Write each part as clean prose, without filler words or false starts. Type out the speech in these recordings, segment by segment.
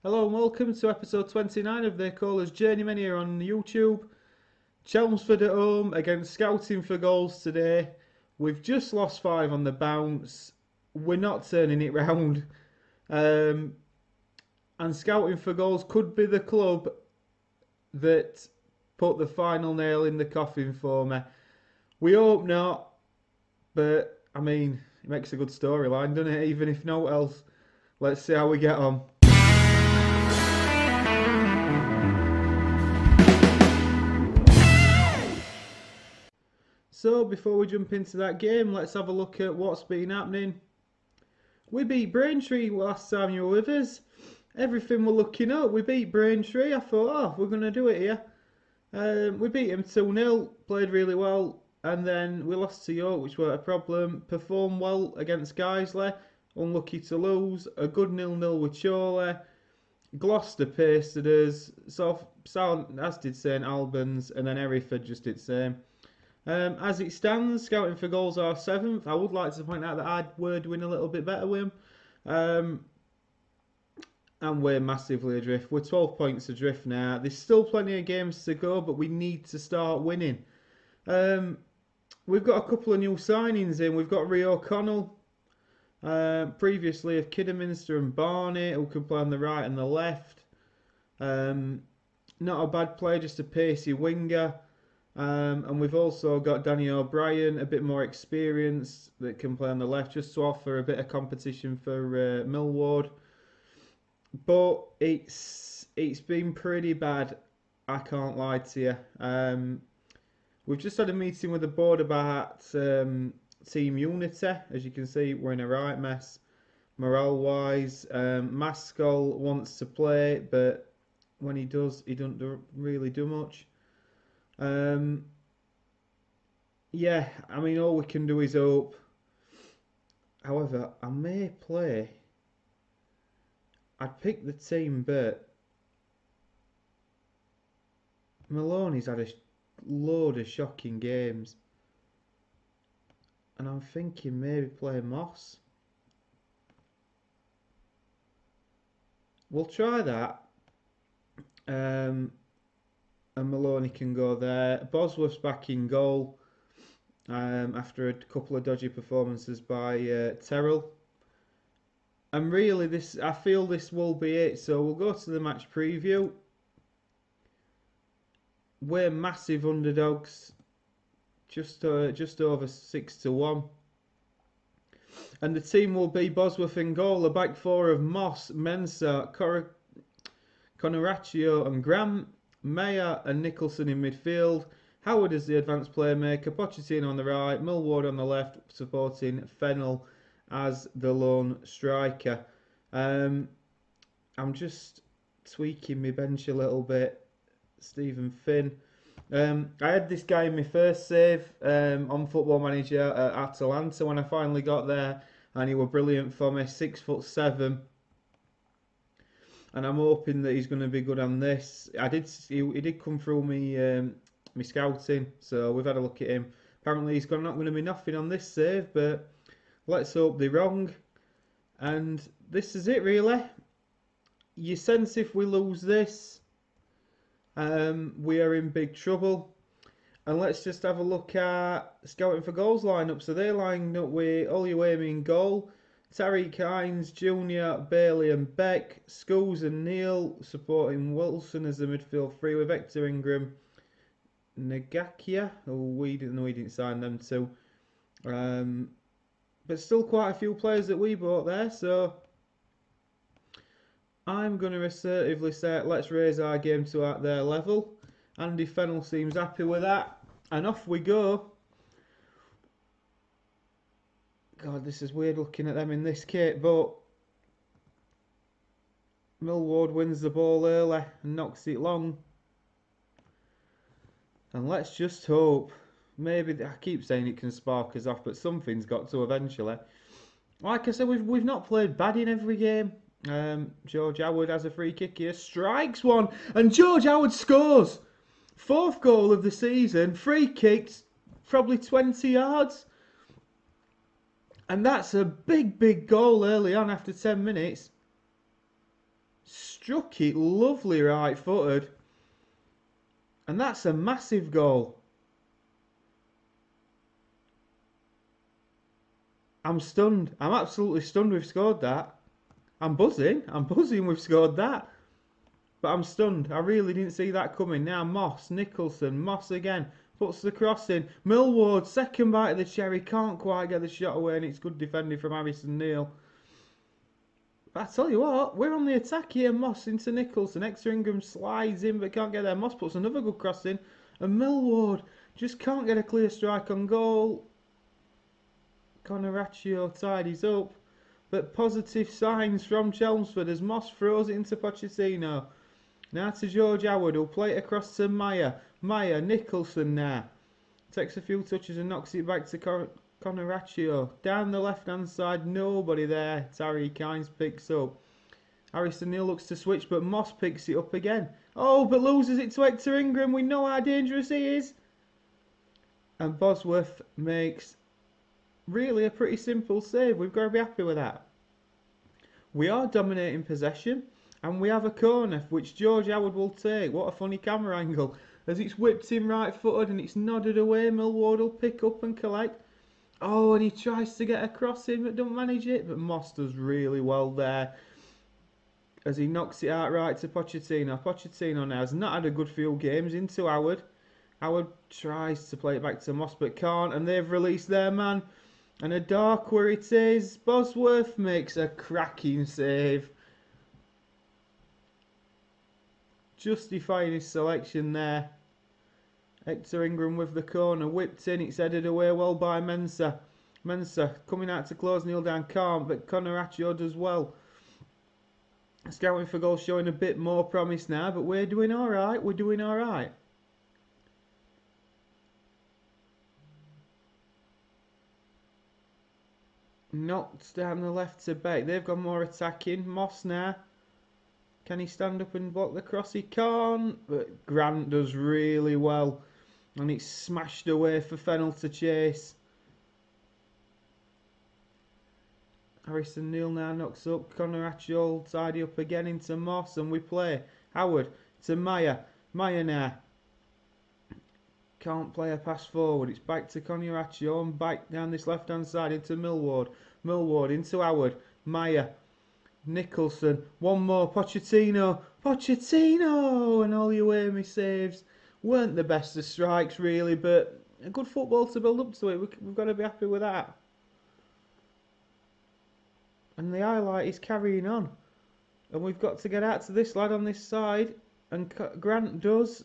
Hello and welcome to episode 29 of They Call Us Journeymen here on YouTube. Chelmsford at home against Scouting for Goals today. We've just lost 5 on the bounce. We're not turning it round. And Scouting for Goals could be the club that put the final nail in the coffin for me. We hope not, but I mean, it makes a good storyline, doesn't it? Even if no else. Let's see how we get on. So before we jump into that game, let's have a look at what's been happening. We beat Braintree last time you were with us. Everything were looking up. We beat Braintree. I thought, oh, we're going to do it here. We beat him 2-0, played really well, and then we lost to York, which weren't a problem. Performed well against Guiseley, unlucky to lose. A good 0-0 with Chorley. Gloucester pasted us, as did St Albans, and then Hereford just did the same. As it stands, Scouting for Goals are 7th. I would like to point out that I'd win a little bit better with him. And we're massively adrift. We're 12 points adrift now. There's still plenty of games to go, but we need to start winning. We've got a couple of new signings in. We've got Rio O'Connell, previously of Kidderminster and Barnet, who can play on the right and the left. Not a bad player, just a pacey winger. And we've also got Danny O'Brien, a bit more experience, that can play on the left, just to offer a bit of competition for Millward. But it's been pretty bad, I can't lie to you. We've just had a meeting with the board about team unity. As you can see, we're in a right mess, morale-wise. Maskell wants to play, but when he does, he doesn't really do much. Yeah, I mean, all we can do is hope. However, I may play. I'd pick the team, but Maloney's had a load of shocking games. And I'm thinking maybe play Moss. We'll try that. And Maloney can go there. Bosworth's back in goal after a couple of dodgy performances by Terrell. And really, I feel this will be it. So we'll go to the match preview. We're massive underdogs, just over 6-1. And the team will be Bosworth in goal, a back four of Moss, Mensah, Conoraccio and Grant. Mayer and Nicholson in midfield. Howard is the advanced playmaker. Pochettino on the right. Millward on the left, supporting Fennell as the lone striker. I'm just tweaking my bench a little bit. Stephen Finn. I had this guy in my first save on Football Manager at Atalanta when I finally got there, and he was brilliant for me. 6'7". And I'm hoping that he's going to be good on this. He did come through me scouting, so we've had a look at him. Apparently he's not going to be nothing on this save, but let's hope they're wrong. And this is it, really. You sense if we lose this, we are in big trouble. And let's just have a look at Scouting for Goals lineup. So they're lined up with Oluwemi in goal, Tariq Hines, Junior, Bailey and Beck, Scholes and Neal, supporting Wilson as the midfield three with Hector Ingram, Negakia, who we didn't sign them to. But still quite a few players that we bought there, so I'm going to assertively say let's raise our game to their level. Andy Fennell seems happy with that, and off we go. God, this is weird looking at them in this kit, but Millward wins the ball early and knocks it long. And let's just hope. Maybe, I keep saying it can spark us off, but something's got to eventually. Like I said, we've not played bad in every game. George Howard has a free kick here, strikes one, and George Howard scores. 4th goal of the season, free kicked, probably 20 yards. And that's a big goal early on after 10 minutes. struck it lovely right footed. And that's a massive goal. I'm stunned. I'm absolutely stunned we've scored that. I'm buzzing. I'm buzzing we've scored that. But I'm stunned. I really didn't see that coming. Now Moss, Nicholson, Moss again. Puts the cross in. Millward, second bite of the cherry. Can't quite get the shot away, and it's good defending from Harrison Neal. But I tell you what, we're on the attack here. Moss into Nicholson. Exeter Ingram slides in but can't get there. Moss puts another good cross in. And Millward just can't get a clear strike on goal. Conoraccio tidies up. But positive signs from Chelmsford as Moss throws it into Pochettino. Now to George Howard, who'll play it across to Meyer. Meyer, Nicholson now. Takes a few touches and knocks it back to Conoraccio. Down the left-hand side, nobody there. Tariq Hines picks up. Harrison Neal looks to switch, but Moss picks it up again. Oh, but loses it to Hector Ingram. We know how dangerous he is. And Bosworth makes really a pretty simple save. We've got to be happy with that. We are dominating possession. And we have a corner, which George Howard will take. What a funny camera angle. As it's whipped in right-footed and it's nodded away, Millward will pick up and collect. Oh, and he tries to get a cross in but don't manage it. But Moss does really well there. As he knocks it out right to Pochettino. Pochettino now has not had a good few games. Into Howard. Howard tries to play it back to Moss but can't. And they've released their man. And a dark where it is. Bosworth makes a cracking save. Justifying his selection there. Hector Ingram with the corner, whipped in, it's headed away well by Mensah. Mensah coming out to close Neil down, can't, but Conoraccio does well. Scouting for goals showing a bit more promise now, but we're doing alright, we're doing alright. Knocked down the left to Beck, they've got more attacking. Moss now. Can he stand up and block the cross? He can't, but Grant does really well. And it's smashed away for Fennell to chase. Harrison Neal now knocks up. Conoraccio tidy up again into Moss and we play. Howard to Meyer. Meyer now. Can't play a pass forward. It's back to Conoraccio and back down this left hand side into Millward. Millward into Howard. Meyer. Nicholson, one more, Pochettino, and all your Amy saves weren't the best of strikes really, but a good football to build up to it. We've got to be happy with that. And the highlight is carrying on, and we've got to get out to this lad on this side, and Grant does,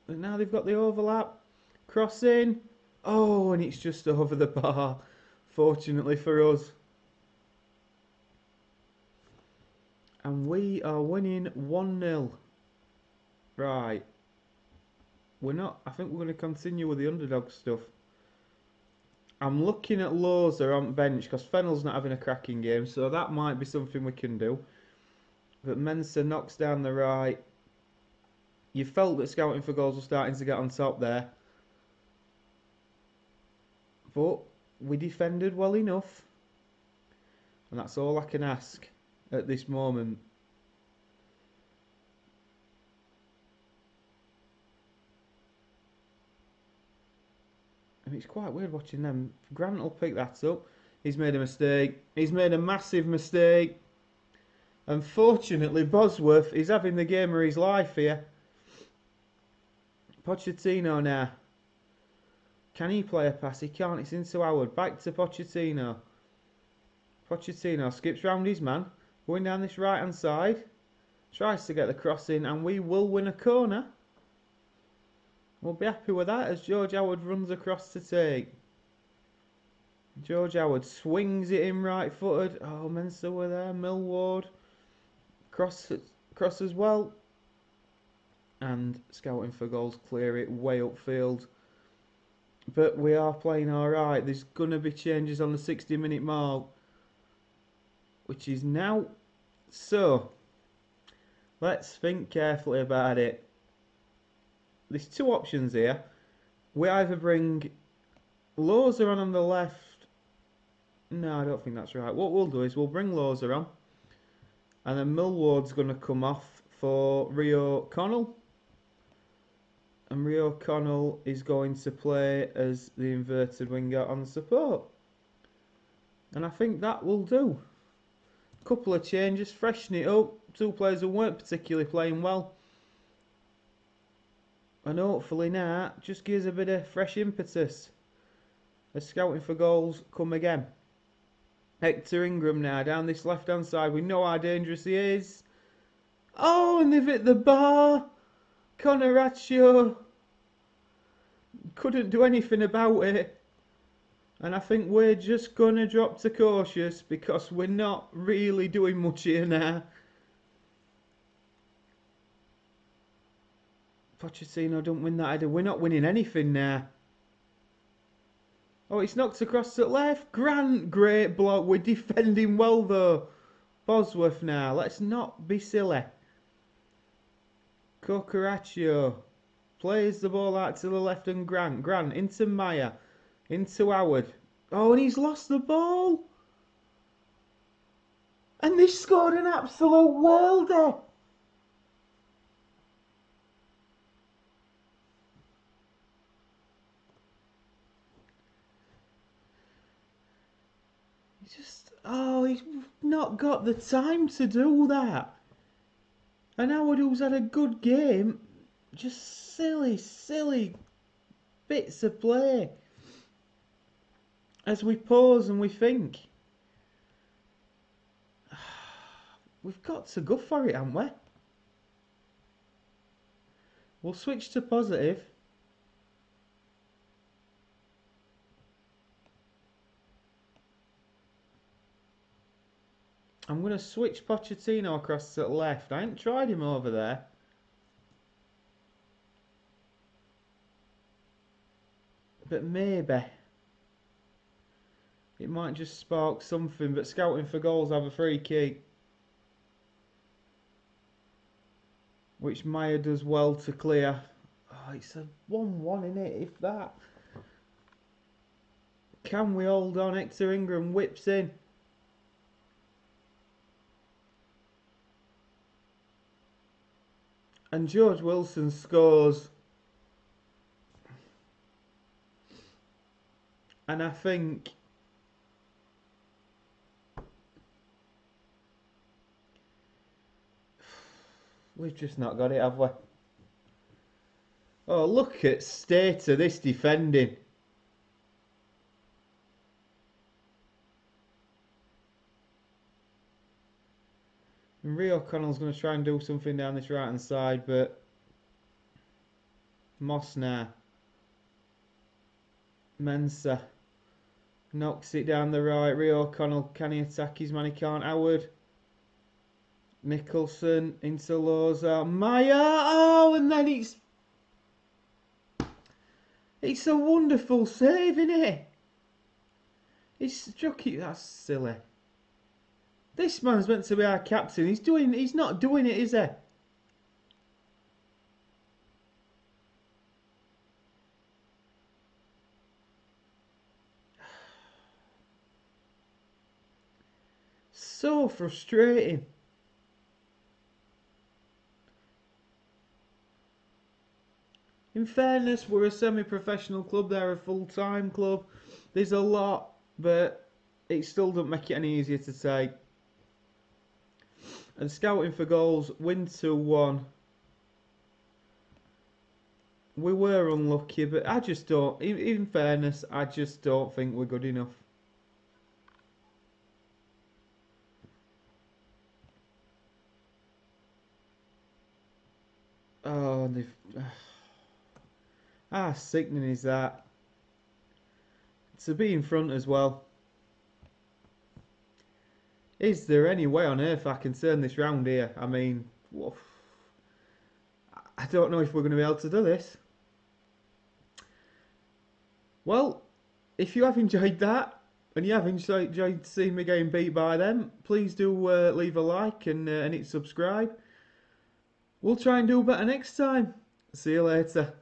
and now they've got the overlap, cross in, oh, and it's just over the bar, fortunately for us. And we are winning 1-0. Right. We're not... I think we're going to continue with the underdog stuff. I'm looking at Loza on bench because Fennell's not having a cracking game. So that might be something we can do. But Mensah knocks down the right. You felt that scouting for goals was starting to get on top there. But we defended well enough. And that's all I can ask at this moment. And it's quite weird watching them. Grant will pick that up. He's made a mistake. He's made a massive mistake. Unfortunately, Bosworth is having the game of his life here. Pochettino now. Can he play a pass? He can't. It's into Howard. Back to Pochettino. Pochettino skips round his man. Going down this right hand side. Tries to get the cross in and we will win a corner. We'll be happy with that as George Howard runs across to take. George Howard swings it in right footed. Oh, Mensah were there. Millward. Cross as well. And scouting for goals clear it way upfield. But we are playing alright. There's going to be changes on the 60-minute mark. Which is now. So, let's think carefully about it. There's two options here. We either bring Loza on the left. No, I don't think that's right. What we'll do is we'll bring Loza on. And then Millward's going to come off for Rio Connell. And Rio Connell is going to play as the inverted winger on support. And I think that will do. Couple of changes, freshen it up. Two players who weren't particularly playing well. And hopefully now, just gives a bit of fresh impetus. As scouting for goals come again. Hector Ingram now down this left hand side. We know how dangerous he is. Oh, and they've hit the bar. Conoraccio couldn't do anything about it. And I think we're just going to drop to cautious because we're not really doing much here now. Pochettino don't win that header. We're not winning anything now. Oh, it's knocked across to the left. Grant, great block. We're defending well though. Bosworth now. Let's not be silly. Cocoraccio plays the ball out to the left and Grant. Grant into Maya. Into Howard. Oh, and he's lost the ball. And they scored an absolute worlder. He's not got the time to do that. And Howard, who's had a good game, just silly bits of play. As we pause and we think, we've got to go for it, haven't we? We'll switch to positive. I'm going to switch Pochettino across to the left. I ain't tried him over there. But maybe it might just spark something. But scouting for goals have a free kick, which Maya does well to clear. Oh, it's a 1-1 in it, if that. Can we hold on? Hector Ingram whips in. And George Wilson scores. And I think we've just not got it, have we? Oh, look at state of this defending. And Rio Connell's going to try and do something down this right hand side, but Moss now. Mensah knocks it down the right. Rio Connell, can he attack his man? He can't. Howard. Nicholson into Loza. Maya! Oh, and then it's a wonderful save, isn't it? He's struck it. That's silly. This man's meant to be our captain. He's not doing it, is he? So frustrating. In fairness, we're a semi-professional club. They're a full-time club. There's a lot, but it still doesn't make it any easier to take. And scouting for goals, win 2-1. We were unlucky, but I just don't, in fairness, I just don't think we're good enough. Oh, how sickening is that? To be in front as well. Is there any way on earth I can turn this round here? I mean, woof. I don't know if we're going to be able to do this. Well, if you have enjoyed that, and you have enjoyed seeing me getting beat by them, please do leave a like and hit subscribe. We'll try and do better next time. See you later.